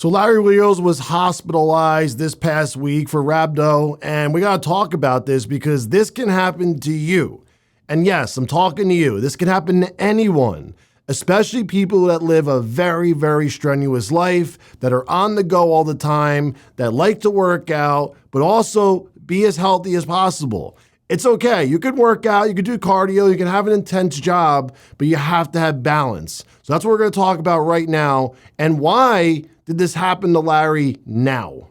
So Larry Wheels was hospitalized this past week for rhabdo, and we got to talk about this because this can happen to you. And yes, I'm talking to you. This can happen to anyone, especially people that live a very, very strenuous life, that are on the go all the time, that like to work out, but also be as healthy as possible. It's okay. You could work out, you could do cardio, you can have an intense job, but you have to have balance. So that's what we're going to talk about right now. And why did this happen to Larry now?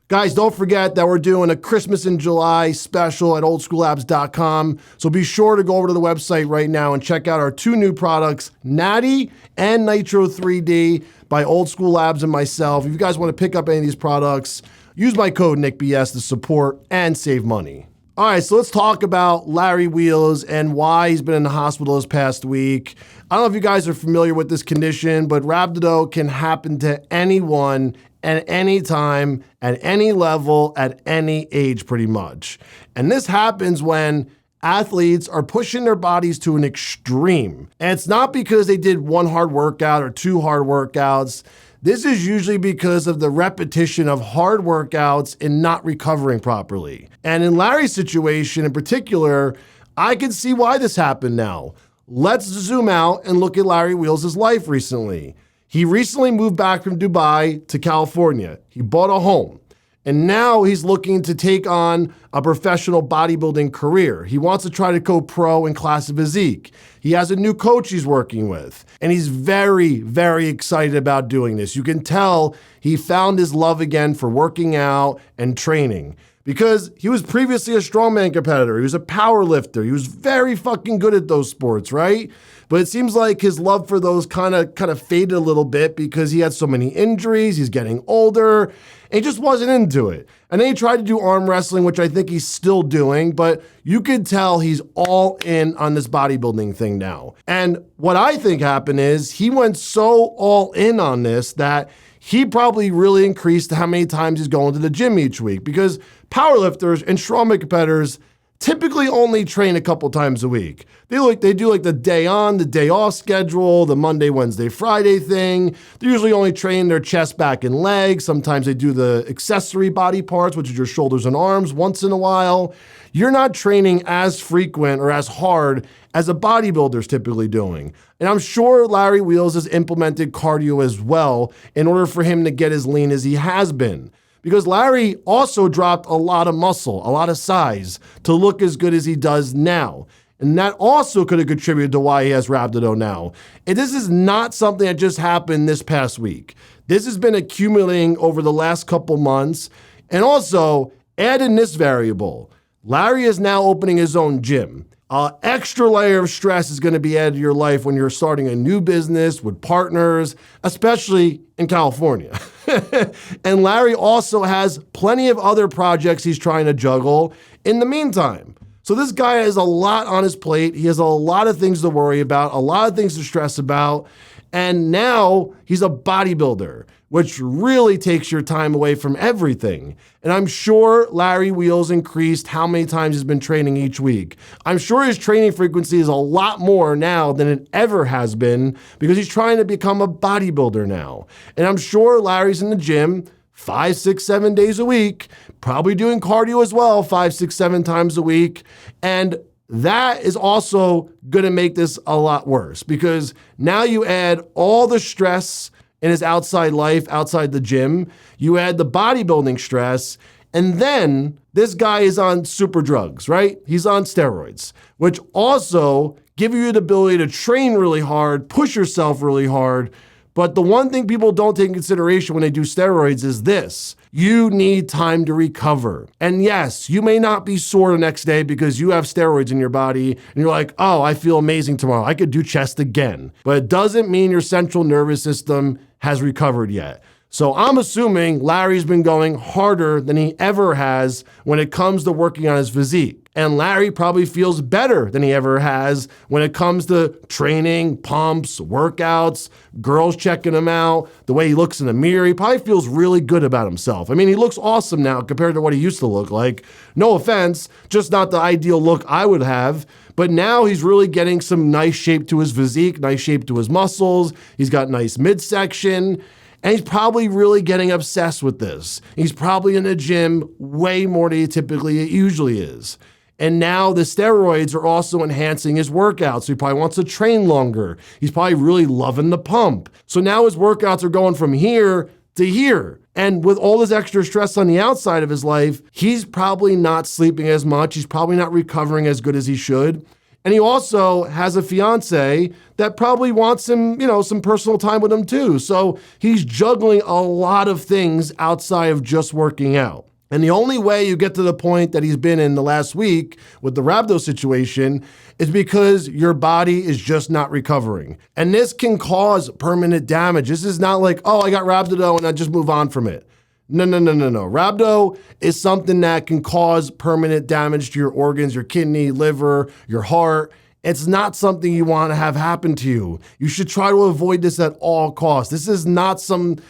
Guys, don't forget that we're doing a Christmas in July special at oldschoolabs.com. So be sure to go over to the website right now and check out our two new products, Natty and Nitro 3D by Old School Labs and myself. If you guys want to pick up any of these products, use my code NICKBS to support and save money. All right, so let's talk about Larry Wheels and why he's been in the hospital this past week. I don't know if you guys are familiar with this condition, but rhabdo can happen to anyone at any time, at any level, at any age pretty much. And this happens when athletes are pushing their bodies to an extreme. And it's not because they did one hard workout or two hard workouts. This is usually because of the repetition of hard workouts and not recovering properly. And in Larry's situation in particular, I can see why this happened now. Let's zoom out and look at Larry Wheels' life recently. He recently moved back from Dubai to California. He bought a home. And now he's looking to take on a professional bodybuilding career. He wants to try to go pro in classic physique. He has a new coach he's working with. And he's very, very excited about doing this. You can tell he found his love again for working out and training. Because he was previously a strongman competitor. He was a power lifter. He was very fucking good at those sports, right? But it seems like his love for those kind of faded a little bit because he had so many injuries, he's getting older, and he just wasn't into it. And then he tried to do arm wrestling, which I think he's still doing, but you could tell he's all in on this bodybuilding thing now. And what I think happened is he went so all in on this that he probably really increased how many times he's going to the gym each week, because powerlifters and strongman competitors typically only train a couple times a week. They do the day on, the day off schedule, the Monday, Wednesday, Friday thing. They usually only train their chest, back, and legs. Sometimes they do the accessory body parts, which is your shoulders and arms once in a while. You're not training as frequent or as hard as a bodybuilder's typically doing. And I'm sure Larry Wheels has implemented cardio as well in order for him to get as lean as he has been. Because Larry also dropped a lot of muscle, a lot of size to look as good as he does now. And that also could have contributed to why he has rhabdo now. And this is not something that just happened this past week. This has been accumulating over the last couple months. And also, add in this variable. Larry is now opening his own gym. An extra layer of stress is going to be added to your life when you're starting a new business with partners, especially in California. And Larry also has plenty of other projects he's trying to juggle in the meantime. So this guy has a lot on his plate. He has a lot of things to worry about, a lot of things to stress about. And now he's a bodybuilder, which really takes your time away from everything. And I'm sure Larry Wheels increased how many times he's been training each week. I'm sure his training frequency is a lot more now than it ever has been because he's trying to become a bodybuilder now. And I'm sure Larry's in the gym 5, 6, 7 days a week, probably doing cardio as well 5, 6, 7 times a week. And that is also going to make this a lot worse because now you add all the stress in his outside life, outside the gym, you add the bodybuilding stress, and then this guy is on super drugs, right? He's on steroids, which also give you the ability to train really hard, push yourself really hard. But the one thing people don't take in consideration when they do steroids is this. You need time to recover. And yes, you may not be sore the next day because you have steroids in your body and you're like, oh, I feel amazing tomorrow. I could do chest again. But it doesn't mean your central nervous system has recovered yet. So I'm assuming Larry's been going harder than he ever has when it comes to working on his physique. And Larry probably feels better than he ever has when it comes to training, pumps, workouts, girls checking him out, the way he looks in the mirror. He probably feels really good about himself. I mean, he looks awesome now compared to what he used to look like. No offense, just not the ideal look I would have. But now he's really getting some nice shape to his physique, nice shape to his muscles. He's got nice midsection. And he's probably really getting obsessed with this. He's probably in the gym way more than he usually is. And now the steroids are also enhancing his workouts. So he probably wants to train longer. He's probably really loving the pump. So now his workouts are going from here to here. And with all this extra stress on the outside of his life, he's probably not sleeping as much. He's probably not recovering as good as he should. And he also has a fiance that probably wants him, some personal time with him too. So he's juggling a lot of things outside of just working out. And the only way you get to the point that he's been in the last week with the rhabdo situation is because your body is just not recovering. And this can cause permanent damage. This is not like, oh, I got rhabdo and I just move on from it. No. Rhabdo is something that can cause permanent damage to your organs, your kidney, liver, your heart. It's not something you want to have happen to you. You should try to avoid this at all costs. This is not something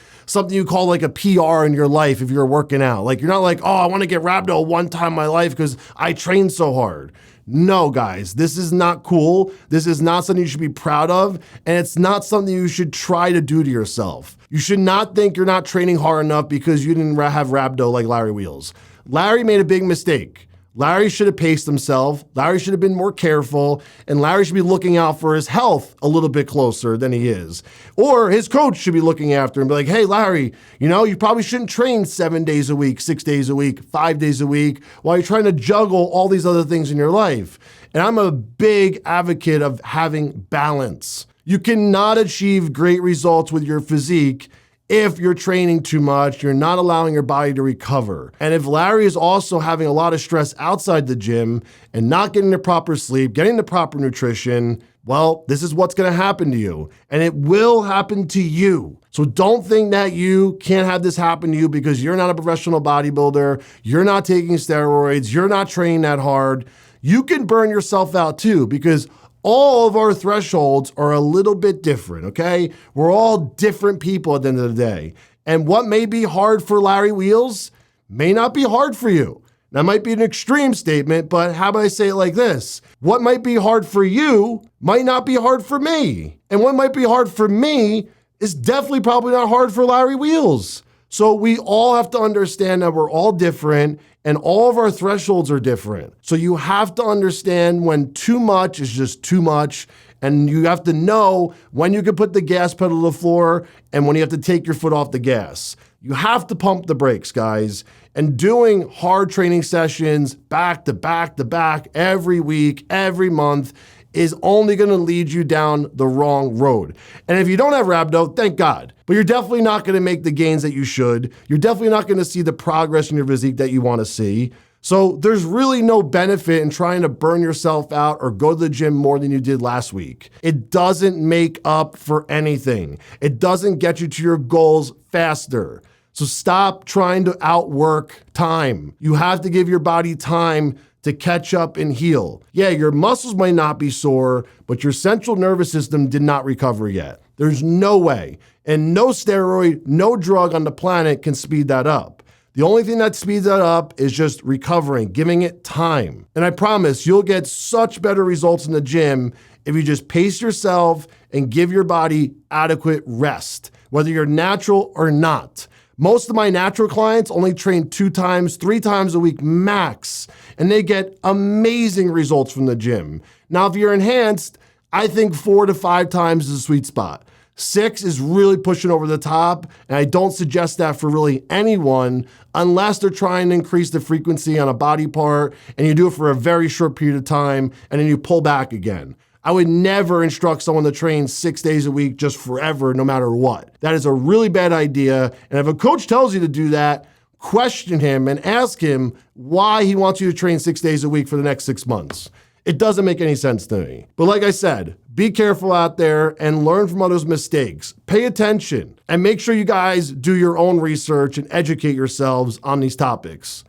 you call like a PR in your life if you're working out. Like you're not like, oh, I want to get rhabdo one time in my life because I trained so hard. No, guys, this is not cool. This is not something you should be proud of. And it's not something you should try to do to yourself. You should not think you're not training hard enough because you didn't have rhabdo like larrywheels. Larry made a big mistake. Larry should have paced himself. Larry should have been more careful. And Larry should be looking out for his health a little bit closer than he is. Or his coach should be looking after him and be like, hey, Larry, you probably shouldn't train 7 days a week, 6 days a week, 5 days a week while you're trying to juggle all these other things in your life. And I'm a big advocate of having balance. You cannot achieve great results with your physique if you're training too much, you're not allowing your body to recover. And if Larry is also having a lot of stress outside the gym and not getting the proper sleep, getting the proper nutrition, well, this is what's going to happen to you. And it will happen to you. So don't think that you can't have this happen to you because you're not a professional bodybuilder, you're not taking steroids, you're not training that hard. You can burn yourself out too because all of our thresholds are a little bit different, okay? We're all different people at the end of the day. And what may be hard for Larry Wheels may not be hard for you. That might be an extreme statement, but how about I say it like this? What might be hard for you might not be hard for me. And what might be hard for me is definitely probably not hard for Larry Wheels. So we all have to understand that we're all different and all of our thresholds are different. So you have to understand when too much is just too much, and you have to know when you can put the gas pedal to the floor and when you have to take your foot off the gas. You have to pump the brakes, guys. And doing hard training sessions back to back to back every week, every month is only going to lead you down the wrong road. And if you don't have rhabdo, thank God. But you're definitely not going to make the gains that you should. You're definitely not going to see the progress in your physique that you want to see. So there's really no benefit in trying to burn yourself out or go to the gym more than you did last week. It doesn't make up for anything. It doesn't get you to your goals faster. So stop trying to outwork time. You have to give your body time to catch up and heal. Yeah, your muscles might not be sore, but your central nervous system did not recover yet. There's no way. And no steroid, no drug on the planet can speed that up. The only thing that speeds that up is just recovering, giving it time. And I promise you'll get such better results in the gym if you just pace yourself and give your body adequate rest, whether you're natural or not. Most of my natural clients only train 2 times, 3 times a week max, and they get amazing results from the gym. Now, if you're enhanced, I think 4 to 5 times is a sweet spot. 6 is really pushing over the top, and I don't suggest that for really anyone unless they're trying to increase the frequency on a body part, and you do it for a very short period of time, and then you pull back again. I would never instruct someone to train 6 days a week just forever, no matter what. That is a really bad idea. And if a coach tells you to do that, question him and ask him why he wants you to train 6 days a week for the next 6 months. It doesn't make any sense to me. But like I said, be careful out there and learn from others' mistakes. Pay attention and make sure you guys do your own research and educate yourselves on these topics.